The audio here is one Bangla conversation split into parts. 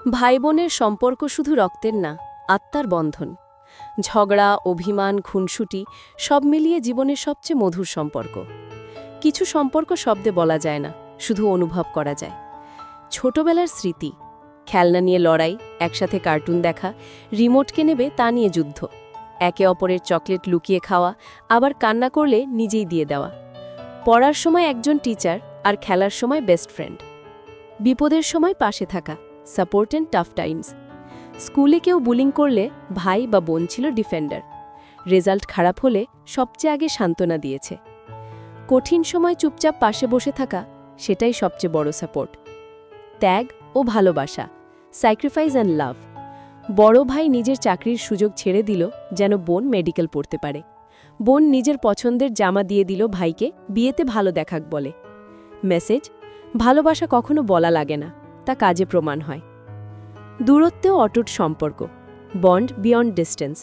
ভাই বোনের সম্পর্ক শুধু রক্তের না, আত্মার বন্ধন। ঝগড়া, অভিমান, খুনসুটি সব মিলিয়ে জীবনের সবচেয়ে মধুর সম্পর্ক। কিছু সম্পর্ক শব্দে বলা যায় না, শুধু অনুভব করা যায়। ছোটবেলার স্মৃতি, খেলনা নিয়ে লড়াই, একসাথে কার্টুন দেখা, রিমোটকে নেবে তা নিয়ে যুদ্ধ, একে অপরের চকলেট লুকিয়ে খাওয়া, আবার কান্না করলে নিজেই দিয়ে দেওয়া। পড়ার সময় একজন টিচার আর খেলার সময় বেস্ট ফ্রেন্ড। বিপদের সময় পাশে থাকা, সাপোর্ট ইন টাফ টাইমস। স্কুলে কেউ বুলিং করলে ভাই বা বোন ছিল ডিফেন্ডার। রেজাল্ট খারাপ হলে সবচেয়ে আগে সান্ত্বনা দিয়েছে। কঠিন সময় চুপচাপ পাশে বসে থাকা, সেটাই সবচেয়ে বড় সাপোর্ট। ত্যাগ ও ভালোবাসা, স্যাক্রিফাইস অ্যান্ড লাভ। বড় ভাই নিজের চাকরির সুযোগ ছেড়ে দিল যেন বোন মেডিকেল পড়তে পারে। বোন নিজের পছন্দের জামা দিয়ে দিল ভাইকে, বিয়েতে ভালো দেখাক বলে। মেসেজ: ভালোবাসা কখনো বলা লাগে না, তা কাজে প্রমাণ হয়। দূরত্বেও অটুট সম্পর্ক, বন্ড বিয়ন্ড ডিস্টেন্স।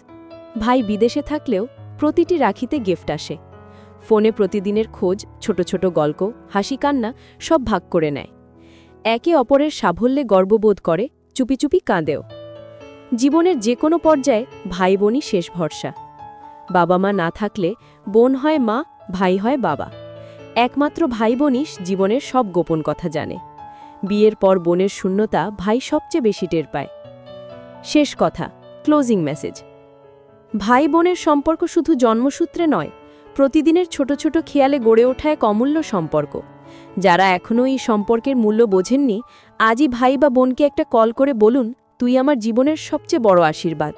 ভাই বিদেশে থাকলেও প্রতিটি রাখিতে গিফট আসে। ফোনে প্রতিদিনের খোঁজ, ছোট ছোট গল্প, হাসি কান্না সব ভাগ করে নেয়। একে অপরের সাফল্যে গর্ববোধ করে, চুপি চুপি কাঁদেও। জীবনের যে কোনো পর্যায়ে ভাই বোনই শেষ ভরসা। বাবা মা না থাকলে বোন হয় মা, ভাই হয় বাবা। একমাত্র ভাই বোনই জীবনের সব গোপন কথা জানে। বিয়ের পর বোনের শূন্যতা ভাই সবচেয়ে বেশি টের পায়। শেষ কথা, ক্লোজিং মেসেজ: ভাই বোনের সম্পর্ক শুধু জন্মসূত্রে নয়, প্রতিদিনের ছোট ছোট খেয়ালে গড়ে ওঠা এক অমূল্য সম্পর্ক। যারা এখনও এই সম্পর্কের মূল্য বোঝেননি, আজই ভাই বা বোনকে একটা কল করে বলুন, তুই আমার জীবনের সবচেয়ে বড় আশীর্বাদ।